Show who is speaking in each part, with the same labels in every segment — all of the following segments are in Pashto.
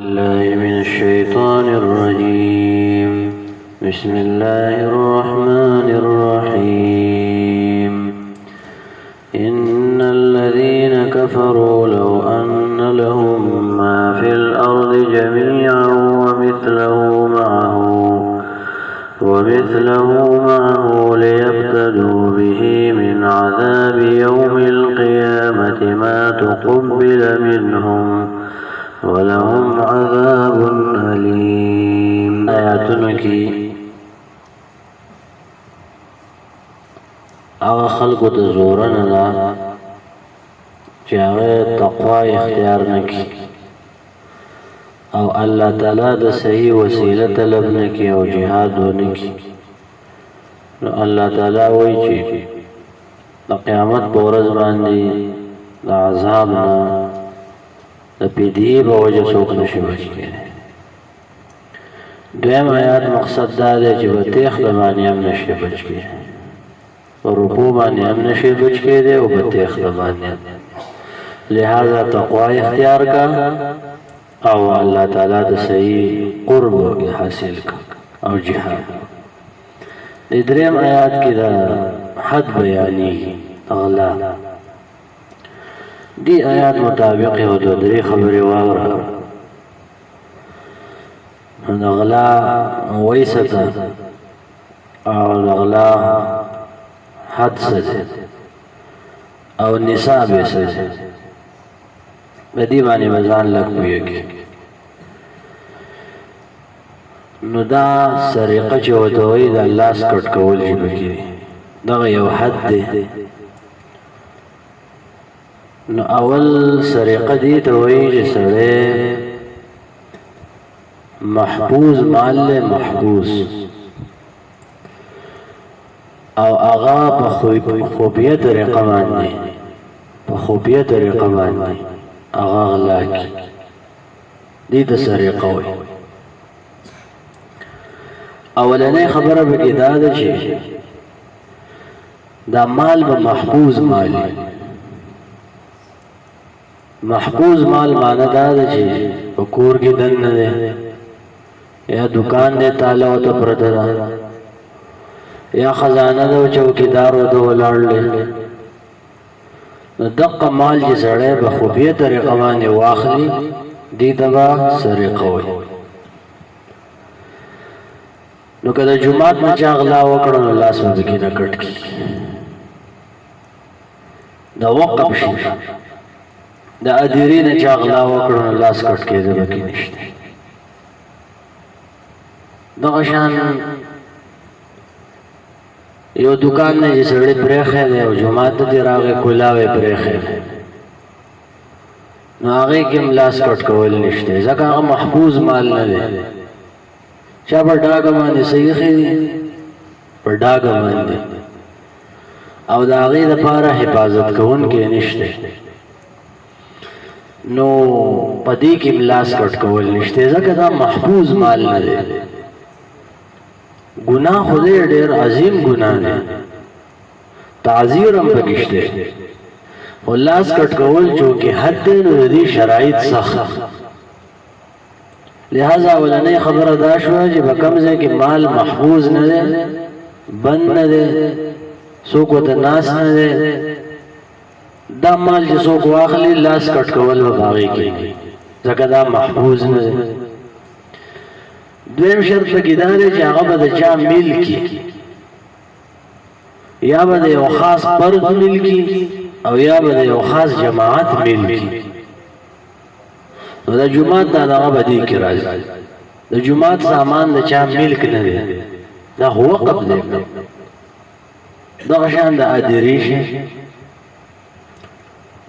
Speaker 1: الله من الشيطان الرجيم. بسم الله الرحمن الرحيم. إن الذين كفروا لو أن لهم ما في الأرض جميعا ومثله معه ليفتدوا به من عذاب يوم القيامة ما تقبل منهم ولهم عذاب أليم. آیاتونو کی هغه خلقو ته زورنه ده چې هغه تقوا اختیار نکړي او الله تعالی د صحیح وسیله طلب نکړي او جهاد ونکړي. نو الله تعالی وایي چې د قیامت په ورځ باندې د عذاب نه د پیدې په وجه څوک نشي بچ کېدی. دویم آیات مقصد دا دی چې په تیښته باندې هم نشي بچ کېدی، په رکوع باندې هم نشي بچ کېدی او په تیښته باندې. لہذا تقوا اختیار کا او الله تعالی د صحیح قرب حاصل کا او جهاد. د دریم آیات کې دا حد بیانې اغلا دی آیات مطابق یو د درې خبرې واوره. اغلا ویسته او اغلا حد سره او نصاب سره بدی باندې بزان لګ ویږي. نو دا سریقه چې وته وي د الله سکټ کول شي بکی دا یو حد دی. نو اول سریقه دی ته وایي چې سړی محفوظ مال له محفوظ او هغه په خوبیه طریقه باندې هغه غلا کی دې ته سریقه وایي. اولنې خبره به کې دا ده چې دا مال به محفوظ مال معنی دا ده چې په کور کې دننه ده یا دکان دی تاله ورته پرته ده یا خزانه ده او چوکیدار ورته ولاړ دی. نو دقه مال چې سړی په خوبیه طریقه باندې واخلي دې ته به سریقه وایي. نو که د جومات نه چا غلا وکړه نو لاس به پکې نه کټ کېږي. د وقف شي د ادیرې نه چا غلا وکړه نو لاس کټ کېده پکې نشته. دغه شان یو دکان نه چې سړی پرېښی دی او جومات ته دې راغی کلاوې پرېښی نو هغې کې هم لاس کټ کول نشته ځکه هغه محفوظ مال نه دی. چا په ډاګه باندې صحیح ایښی دی په ډاګه باندې او د هغې دپاره حفاظت کوونکی نشته. نو په دې کې هم لاس کټ کول نشته ځکه دا محفوظ مال نه دی. گناہ خدای ډیر عظیم گناہ دی، تعذیر هم پکې شته. خو لاس کټ کول چونکې حد دی نو د دې شرایط سخت. لہذا اولنۍ خبره دا شوه چې په کوم ځای کې مال محفوظ نه دی، بند نه دی، څوک ورته ناست نه دی، دا مال چې څوک واخلي لاس کټ کول به په هغې کېږي ځکه دا محفوظ نه دی. دویم شرط پکې دا دی چې هغه به د چا ملکي یا به د یو خاص فرد ملکي او یا به د یو خاص جماعت ملکي. نو د جومات دا دغه به دې کې راځي. د جومات سامان د چا ملک نه دی، دا خو وقف دی. دغه شان د ادیرې شي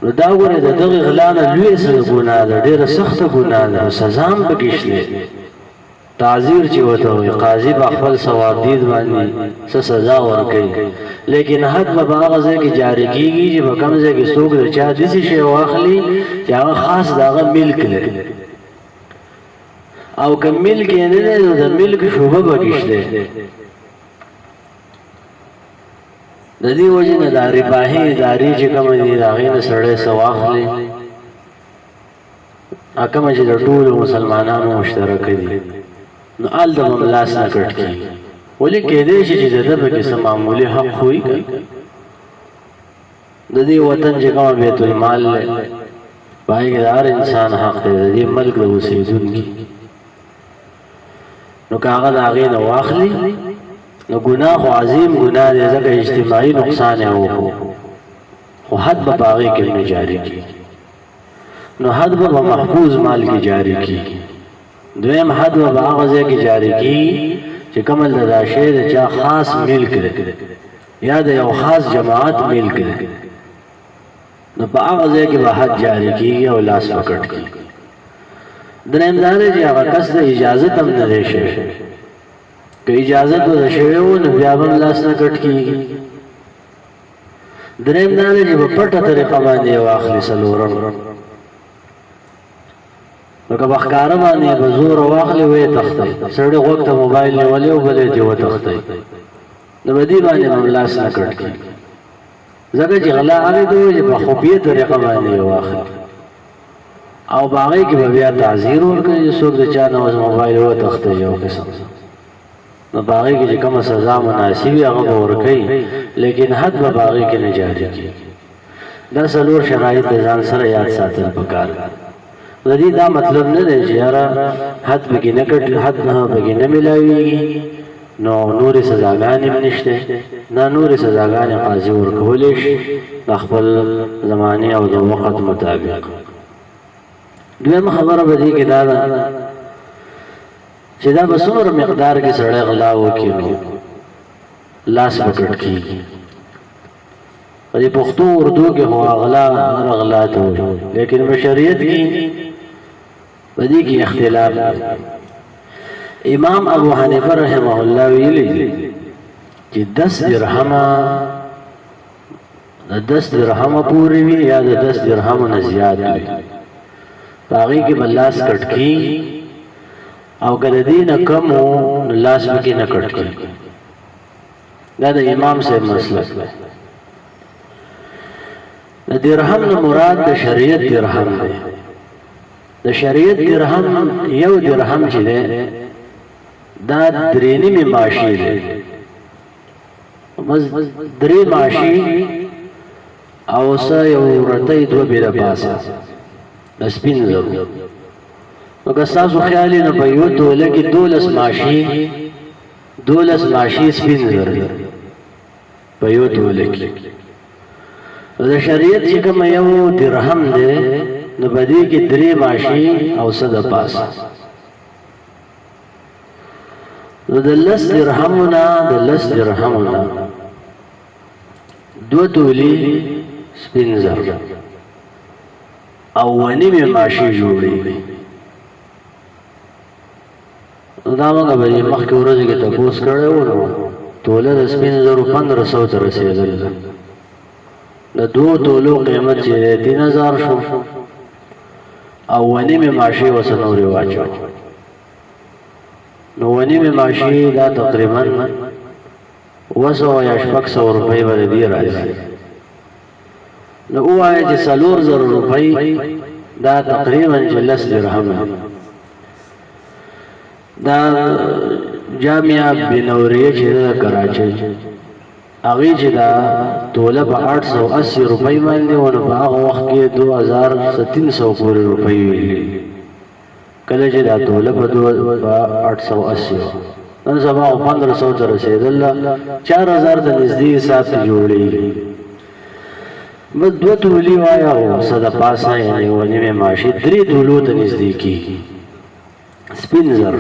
Speaker 1: نو دا ګورې د دغې غلا نه لویه ګناه ده، ډېره سخته ګناه ده، سزا هم پکې شته. تعذیر چې وته وي قاضي به خپل ثوابدید باندې څه سزا ورکوي، لیکن حد به په هغه ځای کې جاري کېږي چې په کوم ځای کې څوک د چا داسې شی واخلي چې هغه خاص د هغه ملک لري او که ملک یې نه دی نو د ملک شوبه پکې شته. د دې وجې نه دا رباحي ادارې چې کومې دي د هغې نه سړی څه واخلي کومه چې د ټولو مسلمانانو مشترک دي نو آل د لاس نه کټ کېږي ولې کېدای شي چې د ده پکې څه معمولي حق وي د دې وطن چې کومه بیت المال دی په هغې کې د هر انسان حق دی د دې ملک د اوسېدونکي نو که هغه د هغې نه واخلي نو ګناه خو عظیم ګناه دی ځکه اجتماعي نقصان یې وکړو خو حد به په هغې کې نه جاري کېږي نو حد به په محفوظ مال کې جاري کېږي دویم حد به په هغه ځای کې جاري کېږي چې کومه د دا شی د چا خاص ملک دی یا د یو خاص جماعت ملک دی نو په هغه ځای کې به حد جاري کېږي او لاس به کټ کېږي درېیم دا دی چې هغه کس د اجازت هم نه دی شوی که اجازت ورته شوی و نو بیا به هم لاس نه کټ کېږي درېیم دا دی چې په پټه طریقه باندې یې واخلي څلورم نو که په ښکاره باندې په زوره واخلي ویې تښتئ سړي غوږ ته موبایل نیولی او بل یې دې وتښتئ نو په دې باندې به هم لاس نه کټ کېږي ځکه چې غلا هغې ته وایي چې په خفیه طریقه باندې یې واخلي او په هغې کې به بیا تعذیر ورکوي چې څوک د چا نه اوس موبایل وتښتئ یو قسم نو په هغې کې چې کومه سزا مناسب وي هغه به ورکوي لیکن حد به په هغې کې نه جاري کېږي دا څلور شرایط د ځان سره یاد ساتل پکار د دې دا مطلب نه دی چې یاره حد پکې نه کټ حد پکې نه میلاویږي نو نورې سزاګانې هم نشته نه نورې سزاګانې قاضي ورکولی شي د خپل زمانې او د وخت مطابق دویمه خبره به دې کې دا ده چې دا به څومره مقدار کې سړی غلا وکړي نو لاس به کټ کېږي په دې پښتو اردو کې خو غلا هر غلا ته وایي لیکن په شریعت کې په دې کې اختلاف دی امام ابو حنیفه رحمه الله ویلي چې 10 درهمه د 10 درهمه پورې وي یا د 10 درهمه نه زیات وي په هغې کې به لاس کټ کېږي او که د دې نه کم و نو لاس پکې نه کټ کېږي دا د امام صاحب مسلک دی د درهم نه مراد د شریعت درهم دی د شریعت درهم یو درهم چې دی دا 3.5 ماشي دی بس 3 ماشي او څه یو رتۍ 2 بیره پاسه د سپین زرو نو که ستاسو خیال یې نو په یو توله کې 12 ماشي سپین زر دی په یو توله کې د شریعت چې کوم یو درهم دی نو په دې کې 3 ماشي او څه د پاسه نو د 10 درهمونه 2 تولې سپین زر او 1.5 ماشي جوړېږي نو دا موږ به مخکې ورځې کې تپوس کړی و نو توله د سپین زرو 1500 ته رسېدل د 2 تولو قیمت چې 3000 شو او 1.5 ماشي ورسره نورې واچوه نو 1.5 ماشي دا تقریبا 200 یا 600 روپۍ به د دې راځي نو ووایه چې 4000 روپۍ دا تقریبا 10 درهمه دا جامعه بنوریه چې د کراچۍ هغې چې دا توله په 880 روپۍ باندې و نو په هغه وخت کې 2300 پورې روپۍ ویلي کله چې دا توله په 880 نن سبا 1500 ته رسېدله 4000 ته نږدې حساب ته جوړېږي بس 2 تولې وایه او څه د پاسه یعنې 1.5 ماشي 3 تولو ته نږدې کېږي سپین زر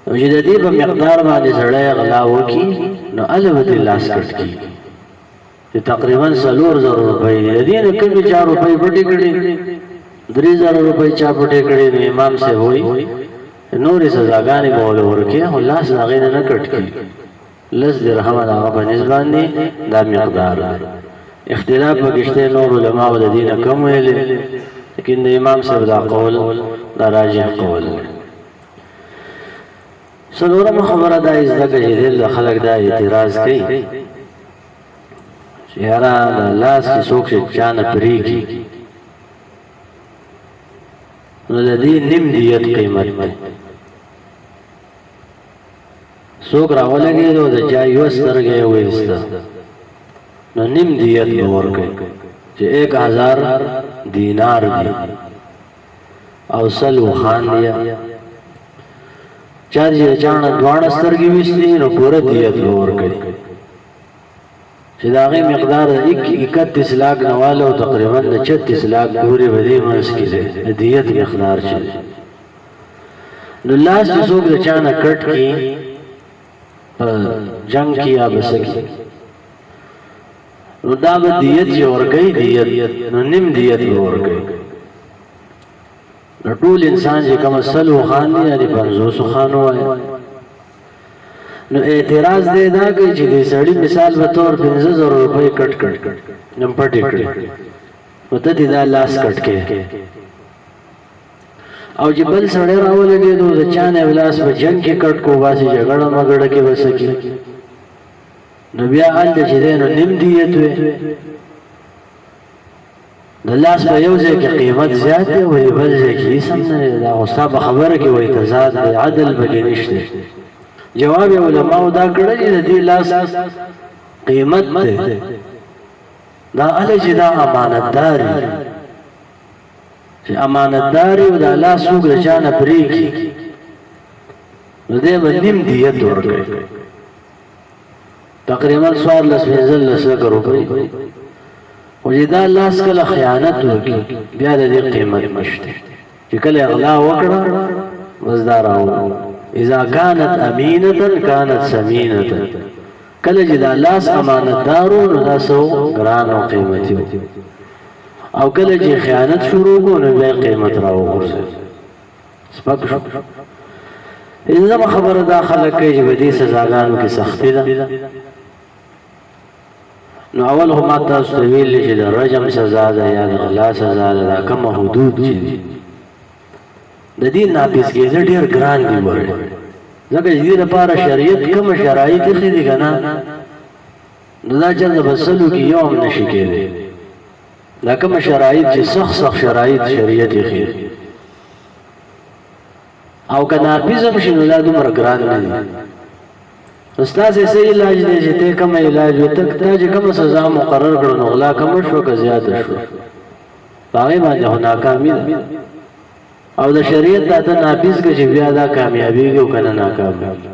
Speaker 1: او چې د دې په مقدار باندې سړی غلا وکړي نو هلته به ترې لاس کټ کېږي چې تقریبا 4000 روپۍ دي د دې نه کمې 4 روپۍ پټې کړي 3000 روپۍ چا پټې کړي نو امام صاحب وایي نورې سزاګانې به ورله ورکړي خو لاس د هغې نه کټ کېږي 10 درهمه د هغه په نسبت باندې دا مقدار دی اختلاف پکې شته نور علماو د دې نه کم ویلي لیکن د امام صاحب دا قول دا راجح قول دی څلورمه خبره دا زده کړه چې ډېر خلک دا اعتراض کوي چې یاره د لاس کې څوک چې چا نه پرېږي نو د دې نیم دیت قیمت دی څوک راولګېدو د چا یوه سترګه یې وایسته نو نیم دیت به ورکوي چې 1000 دینار دی او سلو خان دیا چا چې چاڼه دواړه سترګې ویستې نو پوره دیت به ورکوي چې د هغې مقدار 31 لاک نه واله او تقریبا د 36 لاک پورې به دې منځ کې دی د دیت مقدار چې نو لاس چې څوک د چا نه کټ کړي جنگ کې یا بسه کې نو دا به دیت چې ورکوي دیت نو نیم دیت به ورکوي نو ټول انسان چې کوم سلو خان دی یعنې 500 خان ووایي نو اعتراض دی دا کوي چې دې سړي مثال به طور 50,000 روپۍ کټ کړ نو پټې کړې نو ته دې دا لاس کټ کې او چې بل سړی راولګېدو د چا نه لاس په جنګ کې کټ کو باسي جګړه مګړه کې به څه کي نو بیا هلته چې دی نو نیم دیت وی د لاس په یو ځای کې قیمت زیات دی وایي بل ځای کې هېڅ هم نه دی دا خو ستا په خبره کې وایي تضاد دی عدل پکې نشته جواب یې علماو دا کړی چې د دې لاس قیمت دی دا هله چې دا امانتداري چې امانتداري او د الله څوک د چا نه پرېږدي نو دی به نیم دیت ورکوي تقریبا 14-15 لکه روپۍ خو چې دا لاس کله خیانت وکړي بیا د دې قیمت نشته چې کله اغلا وکړه بس دا راوړه اذا كانت امینه كانت سمینه کله چې دا لاس امانتدارو نو دا څو ګران او قیمتي او کله چې خیانت شروع کو نو بیا قیمت راوغورځي سپک شو انځم خبره دا خلک کوي چې بدې سزاګانو کې سختي ده نو اول هم تاسو ته ویل چې د رجم سزا ده یا د غلا سزا ده دا کوم حدود چې د دې ناقص کېدل ډېر ګران دي وره ځکه چې دې لپاره شریعت کوم شرایط یې دي کنه نو دا چې د بسلو کې یو هم نشي کېدی دا کوم شرایط چې سخت شرایط شریعت یې خیر او که ناقص هم شي نو دا دومره ګران نه دي استاد یې صحیح علاج دی چې ته کوم علاج وته ته چې کوم سزا مقرر کړو نو غلا کم شو که زیات شو هغې باندې خو ناکامي ده او د شریعت دا ته ناقص که چې بیا دا کامیابېږي او که نه ناکامیږي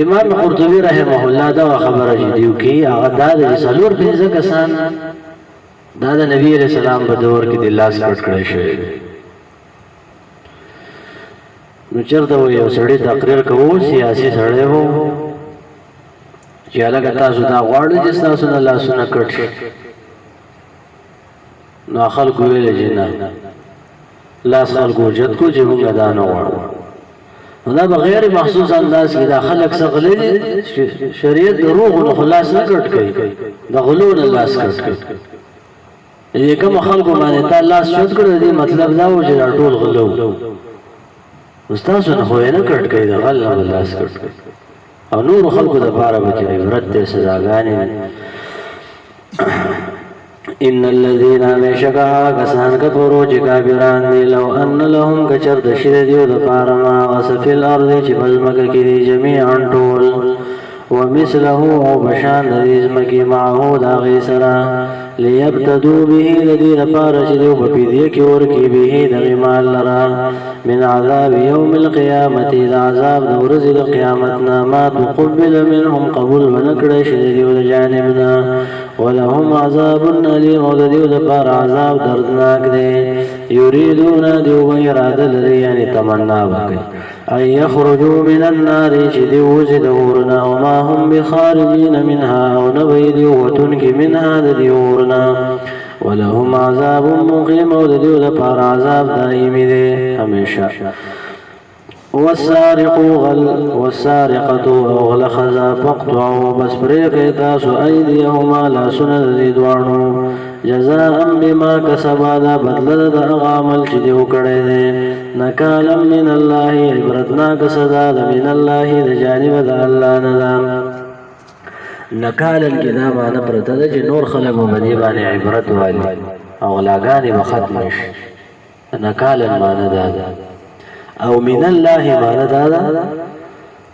Speaker 1: امام قرطبي رحمه الله دا خبره چې دیو کوي هغه دا د 4-5 کسان دا د نبي علیه السلام په دور کې د لاس کټ کړی شوی نو چېرته و یو سړي تقریر کوو سیاسي سړی و چې هلکه تاسو دا غواړئ چې ستاسو نه لاسونه کټ شي نو خلکو ویلې چې نه لاس خلکو اوچت کړو چې موږ دا نه غواړو نو دا به غیر مخصوص انداز کې دا خلک څه غلی دي شریعت د روغو نه خو لاس نه کټ کوي د غلو نه لاس کټ کوي چې کوم خلکو باندې تا لاس چت کړو دې مطلب دا و چې دا ټول غلو استاسو نه خو یې نه کټ کوي د غل نه لاس کټ کوي او نور خلکو دپاره به چې عبرت دی سزاګانې ان الذين مشکا کسان کفرو چې کافران دي لو ان لهم کچر د شر دیو د پاره ما غسف الارض چې بزمکه کې دي جميعا ټول ومثله او بشان د ازمکه معه دا غیسرا ليبتدوا به الذي لپاره چې دیو په دې کې ورکی به د مال لرا من عذاب يوم القيامه اذا عذاب د ورځې د قیامت نه ما تقبل منهم قبول ونکړه چې دیو د جانبنا ولهم عذاب الیم او د دیو د پاره عذاب دردناک دی یریدون دیو اراده لري یعنی تمنا وکړي ان یخرجوا من النار چې دیو وځي د اورنا او ما هم بخارجین منها او نبی دیو وتونکي منها د دیو اورنا ولهم عذاب مقیم او د دیو د پاره عذاب دایمي دی همیشه والسارقة أغل خزا فاقطعوا بس بريق تاسو أيديهما لا سند دوانو جزاء بما كسبا دا بدل دا أغامل چدیو کڑے نکالا من الله عبرتناک سزا دا من الله دا جانب دا اللہ ندام نکالا کدا مانا پرتا دا چه نور خلق و بدیبان عبرت والی او غلاګانې به ختم شي نکالا معنی دا ده او من الله معنی دا ده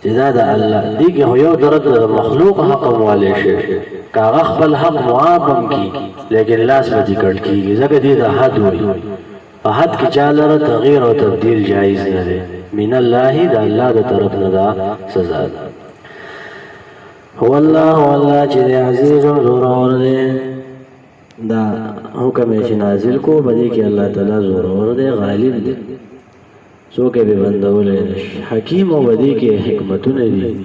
Speaker 1: چې دا د الله دې کې یو درد د مخلوق حق موالی شي کاغه خپل حق معاف کی لیکن لاس به دې کټ کیږي ځکه دې د حد وي په حد کې چاله تغییر او تبديل جایز نه دی من الله دا الله د طرف نه دا سزا ده هو الله والله چې عزیز او زورور دی دا حکم چې نازل کو بده کې الله تعالی زورور دی غالب دی څوک به بندول حکیم او بده کې حکمتونه دي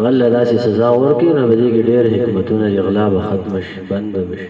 Speaker 1: غل داسې سزا ورکړي نو بده کې ډېر حکمتونه اغلا به ختم شي بند بشي